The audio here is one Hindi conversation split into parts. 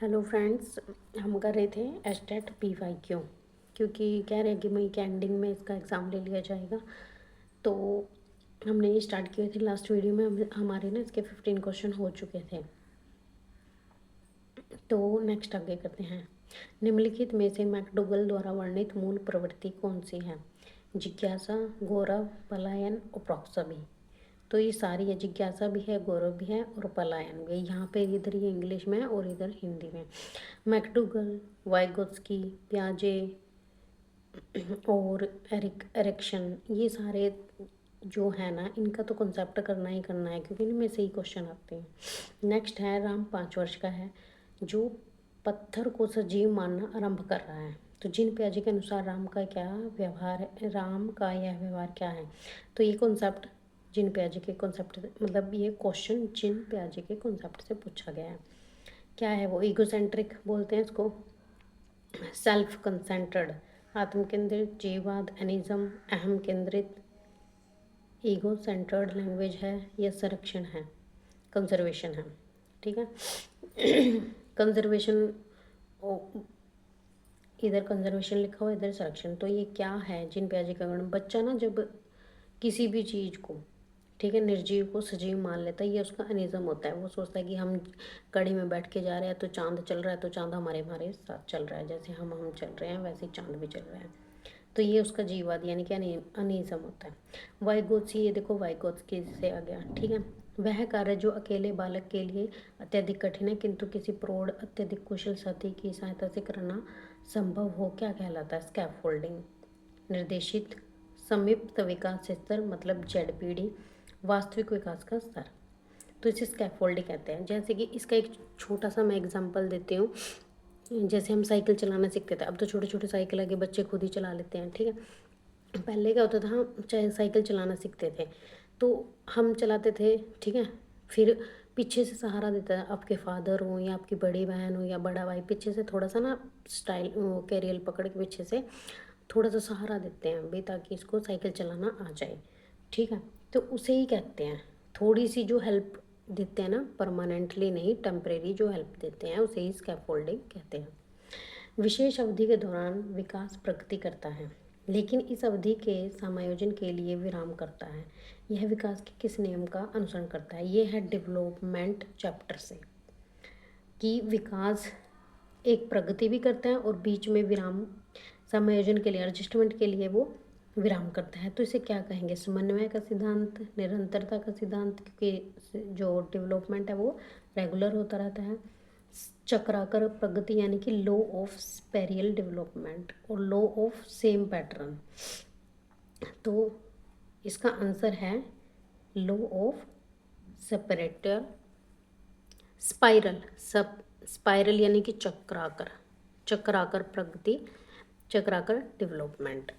हेलो फ्रेंड्स, हम कर रहे थे एस्टेट PYQ क्योंकि कह रहे हैं कि मई के एंडिंग में इसका एग्ज़ाम ले लिया जाएगा। तो हमने ये स्टार्ट किए थे लास्ट वीडियो में। हमारे ना इसके 15 क्वेश्चन हो चुके थे। तो नेक्स्ट आगे करते हैं। निम्नलिखित में से मैकडोगल द्वारा वर्णित मूल प्रवृत्ति कौन सी है? जिज्ञासा, गौरव, पलायन और प्रोक्समी। तो ये सारी है, जिज्ञासा भी है, गौरव भी है और पलायन भी है। यहाँ पे इधर ये इंग्लिश में है और इधर हिंदी में। मैकडोगल, वाइगोत्स्की, पियाजे और एरिक्सन, ये सारे जो है ना, इनका तो कॉन्सेप्ट करना ही करना है क्योंकि इनमें से ही क्वेश्चन आते हैं। नेक्स्ट है, राम 5 वर्ष का है जो पत्थर को सजीव मानना आरंभ कर रहा है। तो जिन पियाजे के अनुसार राम का क्या व्यवहार है, राम का यह व्यवहार क्या है? तो ये कॉन्सेप्ट जिन पियाजे के कॉन्सेप्ट, मतलब ये क्वेश्चन जिन पियाजे के कॉन्सेप्ट से पूछा गया है। क्या है वो? ईगोसेंट्रिक बोलते हैं इसको, सेल्फ कंसेंट्रेड, आत्म केंद्रित, जीववाद, एनिज्म, अहम केंद्रित, ईगो सेंटर्ड लैंग्वेज है या संरक्षण है, कंजर्वेशन है। ठीक है। कंजर्वेशन, इधर कंजर्वेशन लिखा हुआ, इधर संरक्षण। तो ये क्या है? जिन पियाजे का गण, बच्चा ना जब किसी भी चीज़ को, ठीक है, निर्जीव को सजीव मान लेता है, ये उसका अनिज्म होता है। वो सोचता है कि हम कड़ी में बैठ के जा रहे हैं तो चांद चल रहा है, तो चांद हमारे हमारे साथ चल रहा है, जैसे हम चल रहे हैं वैसे ही चांद भी चल रहा है। तो ये उसका जीववाद यानी कि अनिज्म होता है। वाइगोत्स्की, ये देखो वाइगोत्स्की से आ गया। ठीक है। वह कार्य जो अकेले बालक के लिए अत्यधिक कठिन है किंतु किसी प्रौढ़ अत्यधिक कुशल साथी की सहायता से करना संभव हो, क्या कहलाता है? स्कैफोल्डिंग। निर्देशित संयुक्त विकास स्तर मतलब ZPD, वास्तविक विकास का स्तर। तो इसे स्कैफोल्डिंग कहते हैं। जैसे कि इसका एक छोटा सा मैं एग्जांपल देती हूँ। जैसे हम साइकिल चलाना सीखते थे, अब तो छोटे छोटे साइकिल आगे बच्चे खुद ही चला लेते हैं। ठीक है। पहले क्या होता था, हम चाहे साइकिल चलाना सीखते थे तो हम चलाते थे, ठीक है, फिर पीछे से सहारा देता है, आपके फादर हो या आपकी बड़ी बहन हो या बड़ा भाई, पीछे से थोड़ा सा ना स्टाइल कैरियल पकड़ के पीछे से थोड़ा सा सहारा देते हैं भाई, ताकि इसको साइकिल चलाना आ जाए। ठीक है। तो उसे ही कहते हैं, थोड़ी सी जो हेल्प देते हैं ना, परमानेंटली नहीं, टेम्परेरी जो हेल्प देते हैं, उसे ही स्कैफोल्डिंग कहते हैं। विशेष अवधि के दौरान विकास प्रगति करता है लेकिन इस अवधि के समायोजन के लिए विराम करता है। यह विकास के किस नियम का अनुसरण करता है? ये है डेवलपमेंट चैप्टर से, कि विकास एक प्रगति भी करता है और बीच में विराम, समायोजन के लिए, एडजस्टमेंट के लिए वो विराम करता है। तो इसे क्या कहेंगे? समन्वय का सिद्धांत, निरंतरता का सिद्धांत, क्योंकि जो डेवलपमेंट है वो रेगुलर होता रहता है। चक्राकर प्रगति यानी कि लॉ ऑफ स्पेरियल डेवलपमेंट और लॉ ऑफ सेम पैटर्न। तो इसका आंसर है लॉ ऑफ सेपरेटर स्पाइरल। सब स्पाइरल यानी कि चक्राकर, चक्राकर प्रगति, चक्राकर डेवलपमेंट।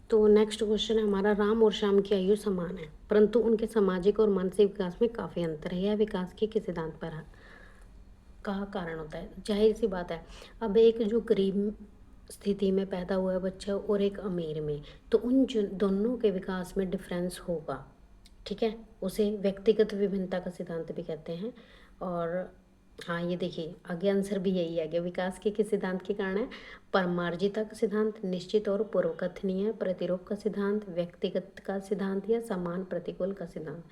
तो नेक्स्ट क्वेश्चन है हमारा, राम और श्याम की आयु समान है परंतु उनके सामाजिक और मानसिक विकास में काफ़ी अंतर है। यह विकास के किस सिद्धांत पर है का कारण होता है? जाहिर सी बात है, अब एक जो गरीब स्थिति में पैदा हुआ है बच्चा और एक अमीर में, तो उन दोनों के विकास में डिफरेंस होगा। ठीक है। उसे व्यक्तिगत विभिन्नता का सिद्धांत भी कहते हैं। और हाँ, ये देखिए आगे आंसर भी यही है। आगे विकास के किस सिद्धांत के कारण है? परमार्जिता का सिद्धांत, निश्चित और पूर्वकथनीय प्रतिरोध का सिद्धांत, व्यक्तिगत का सिद्धांत या समान प्रतिकूल का सिद्धांत।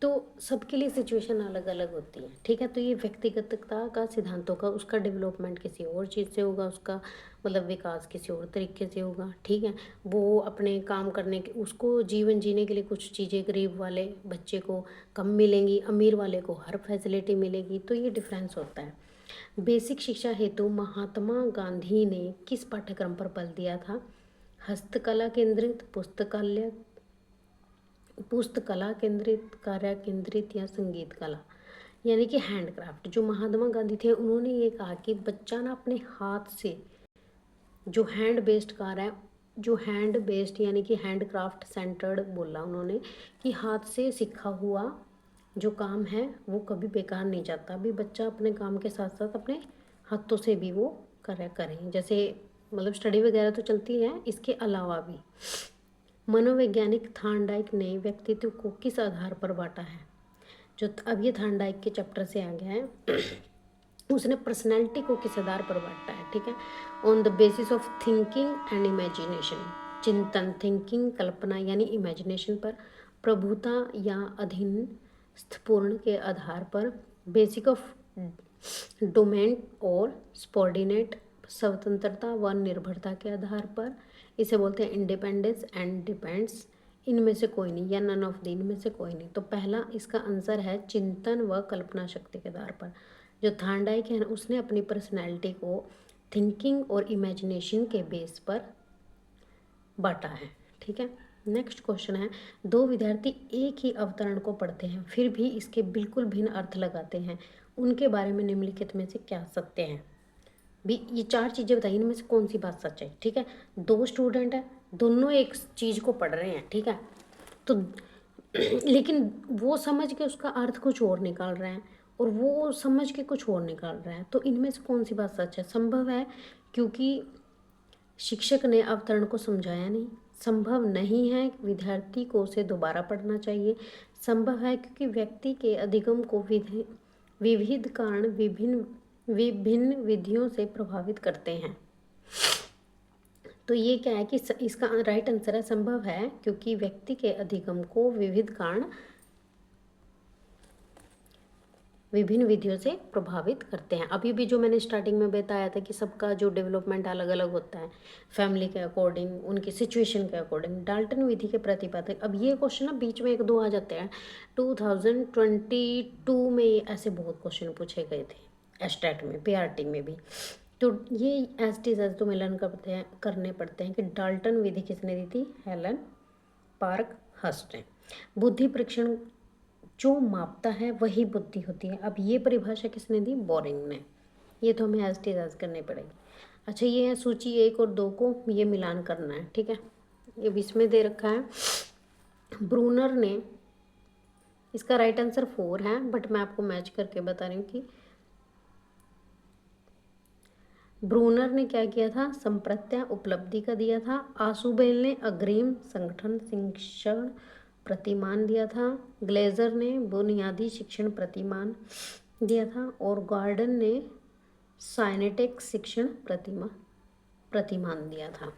तो सबके लिए सिचुएशन अलग अलग होती है। ठीक है। तो ये व्यक्तिगतता का सिद्धांतों का, उसका डेवलपमेंट किसी और चीज़ से होगा, उसका मतलब विकास किसी और तरीके से होगा। ठीक है। वो अपने काम करने के, उसको जीवन जीने के लिए कुछ चीज़ें गरीब वाले बच्चे को कम मिलेंगी, अमीर वाले को हर फैसिलिटी मिलेगी। तो ये डिफरेंस होता है। बेसिक शिक्षा हेतु महात्मा गांधी ने किस पाठ्यक्रम पर बल दिया था? हस्तकला केंद्रित, पुस्तकला केंद्रित, कार्य केंद्रित या संगीत कला, यानी कि हैंडक्राफ्ट। जो महात्मा गांधी थे उन्होंने ये कहा कि बच्चा ना अपने हाथ से जो हैंड बेस्ड कार्य है, जो हैंड बेस्ड यानी कि हैंडक्राफ्ट सेंटर्ड बोला उन्होंने, कि हाथ से सीखा हुआ जो काम है वो कभी बेकार नहीं जाता। अभी बच्चा अपने काम के साथ साथ अपने हाथों से भी वो कार्य करें, जैसे मतलब स्टडी वगैरह तो चलती है, इसके अलावा भी। मनोवैज्ञानिक थार्नडाइक ने व्यक्तित्व को किस आधार पर बांटा है? अब ये थार्नडाइक के चैप्टर से आ गया है। उसने पर्सनैलिटी को किस आधार पर बांटा है, ठीक है, on the basis of thinking and imagination, चिंतन, थिंकिंग कल्पना यानी इमेजिनेशन पर, प्रभुता या अधीनस्थपूर्ण के आधार पर, बेसिक ऑफ डोमेन और सबऑर्डिनेट स्वतंत्रता व निर्भरता के आधार पर, इसे बोलते हैं इंडिपेंडेंस एंड डिपेंड्स, इनमें से कोई नहीं या नन ऑफ द, इनमें से कोई नहीं। तो पहला इसका आंसर है चिंतन व कल्पना शक्ति के आधार पर। जो थार्नडाइक है ना, उसने अपनी पर्सनैलिटी को थिंकिंग और इमेजिनेशन के बेस पर बांटा है, ठीक है। नेक्स्ट क्वेश्चन है, दो विद्यार्थी एक ही अवतरण को पढ़ते हैं फिर भी इसके बिल्कुल भिन्न अर्थ लगाते हैं, उनके बारे में निम्नलिखित में से क्या सत्य है। भी ये चार चीज़ें बताइए, इनमें से कौन सी बात सच है, ठीक है। दो स्टूडेंट है, दोनों एक चीज़ को पढ़ रहे हैं, ठीक है, तो लेकिन वो समझ के उसका अर्थ कुछ और निकाल रहे हैं और वो समझ के कुछ और निकाल रहा है, तो इनमें से कौन सी बात सच है। संभव है क्योंकि शिक्षक ने अवतरण को समझाया नहीं। संभव नहीं है, विद्यार्थी को उसे दोबारा पढ़ना चाहिए। संभव है क्योंकि व्यक्ति के अधिगम को विविध कारण विभिन्न विभिन्न विधियों से प्रभावित करते हैं। तो ये क्या है कि इसका राइट आंसर है संभव है क्योंकि व्यक्ति के अधिगम को विविध कारण विभिन्न विधियों से प्रभावित करते हैं। अभी भी जो मैंने स्टार्टिंग में बताया था कि सबका जो डेवलपमेंट अलग अलग होता है, फैमिली के अकॉर्डिंग, उनकी सिचुएशन के अकॉर्डिंग। डाल्टन विधि के प्रतिपादक, अब ये क्वेश्चन ना बीच में एक दो आ जाते हैं। 2022 में ऐसे बहुत क्वेश्चन पूछे गए थे एस्टेट में, पीआरटी में भी। तो ये एज टी एज तुम्हें लर्न करने पड़ते हैं कि डाल्टन विधि किसने दी थी, हेलन पार्क हस्ट ने। बुद्धि परीक्षण जो मापता है वही बुद्धि होती है, अब ये परिभाषा किसने दी, बोरिंग ने। ये तो हमें एज टी एज करनी पड़ेगी। अच्छा, ये है सूची 1 और 2 को ये मिलान करना है, ठीक है। ये इसमें दे रखा है ब्रूनर ने, इसका राइट आंसर 4 है, बट मैं आपको मैच करके बता रही हूँ कि ब्रूनर ने क्या किया था, संप्रत्या उपलब्धि का दिया था। आशुबेल ने अग्रिम संगठन शिक्षण प्रतिमान दिया था। ग्लेजर ने बुनियादी शिक्षण प्रतिमान दिया था और गार्डन ने साइनेटिक शिक्षण प्रतिमान दिया था।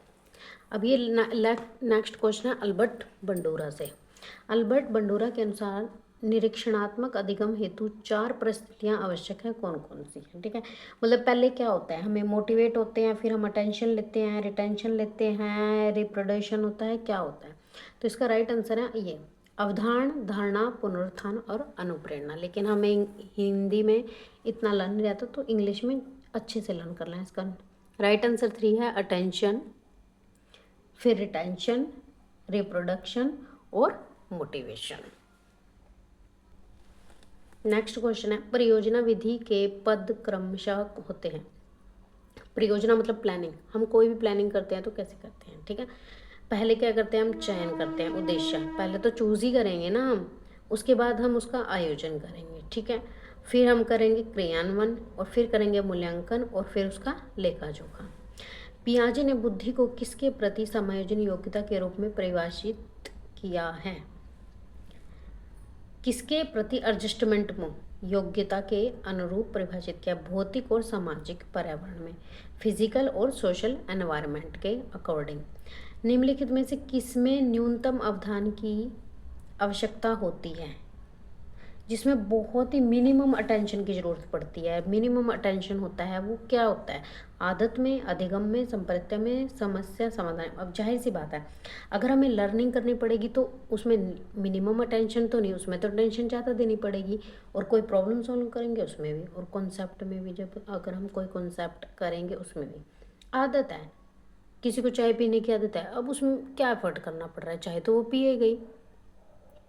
अब ये नेक्स्ट क्वेश्चन है अल्बर्ट बंडूरा से। अल्बर्ट बंडूरा के अनुसार निरीक्षणात्मक अधिगम हेतु 4 परिस्थितियां आवश्यक है, कौन कौन सी है, ठीक है। मतलब पहले क्या होता है, हमें मोटिवेट होते हैं, फिर हम अटेंशन लेते हैं, रिटेंशन लेते हैं, रिप्रोडक्शन होता है, क्या होता है। तो इसका राइट आंसर है ये अवधारण, धारणा, पुनरुत्थान और अनुप्रेरणा। लेकिन हमें हिंदी में इतना लर्न नहीं रहता, तो इंग्लिश में अच्छे से लर्न करना है। इसका राइट आंसर 3 है अटेंशन, फिर रिटेंशन, रिप्रोडक्शन और मोटिवेशन। नेक्स्ट क्वेश्चन है, परियोजना विधि के पद क्रमशः होते हैं। परियोजना मतलब प्लानिंग, हम कोई भी प्लानिंग करते हैं तो कैसे करते हैं, ठीक है। पहले क्या करते हैं, हम चयन करते हैं, उद्देश्य पहले तो चूज ही करेंगे ना हम, उसके बाद हम उसका आयोजन करेंगे, ठीक है। फिर हम करेंगे क्रियान्वयन और फिर करेंगे मूल्यांकन और फिर उसका लेखा जोखा। पियाजे ने बुद्धि को किसके प्रति समायोजन योग्यता के रूप में परिभाषित किया है, किसके प्रति एडजस्टमेंट में योग्यता के अनुरूप परिभाषित किया, भौतिक और सामाजिक पर्यावरण में, फिजिकल और सोशल एनवायरनमेंट के अकॉर्डिंग। निम्नलिखित में से किसमें न्यूनतम अवधान की आवश्यकता होती है, जिसमें बहुत ही मिनिमम अटेंशन की ज़रूरत पड़ती है। मिनिमम अटेंशन होता है वो क्या होता है, आदत में, अधिगम में, संप्रत्य में, समस्या समाधान। अब जाहिर सी बात है, अगर हमें लर्निंग करनी पड़ेगी तो उसमें मिनिमम अटेंशन तो नहीं, उसमें तो अटेंशन ज़्यादा देनी पड़ेगी। और कोई प्रॉब्लम सॉल्व करेंगे उसमें भी, और कॉन्सेप्ट में भी, जब अगर हम कोई कॉन्सेप्ट करेंगे उसमें भी। आदत है, किसी को चाय पीने की आदत है, अब उसमें क्या एफर्ट करना पड़ रहा है, चाहे तो वो पिए गई,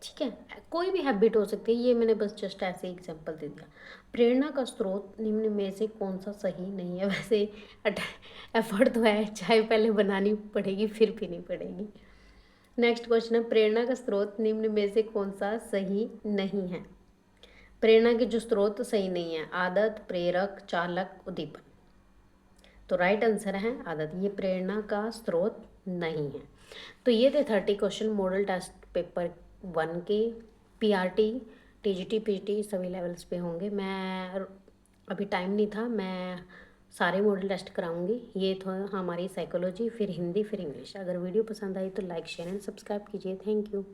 ठीक है। कोई भी हैबिट हो सकती है, ये मैंने बस जस्ट ऐसे एग्जांपल दे दिया। प्रेरणा का स्रोत निम्न में से कौन सा सही नहीं है, वैसे एफर्ट तो है, चाय पहले बनानी पड़ेगी फिर पीनी पड़ेगी। नेक्स्ट क्वेश्चन है, प्रेरणा का स्रोत निम्न में से कौन सा सही नहीं है। प्रेरणा के जो स्रोत सही नहीं है, आदत, प्रेरक, चालक, उद्दीपन। तो राइट आंसर है आदत, ये प्रेरणा का स्रोत नहीं है। तो ये थे 30 क्वेश्चन मॉडल टेस्ट पेपर 1 के, पीआरटी टीजीटी पीजीटी सभी लेवल्स पे होंगे। मैं अभी टाइम नहीं था, मैं सारे मॉडल टेस्ट कराऊंगी। ये तो हमारी साइकोलॉजी, फिर हिंदी, फिर इंग्लिश। अगर वीडियो पसंद आई तो लाइक शेयर एंड सब्सक्राइब कीजिए। Thank you.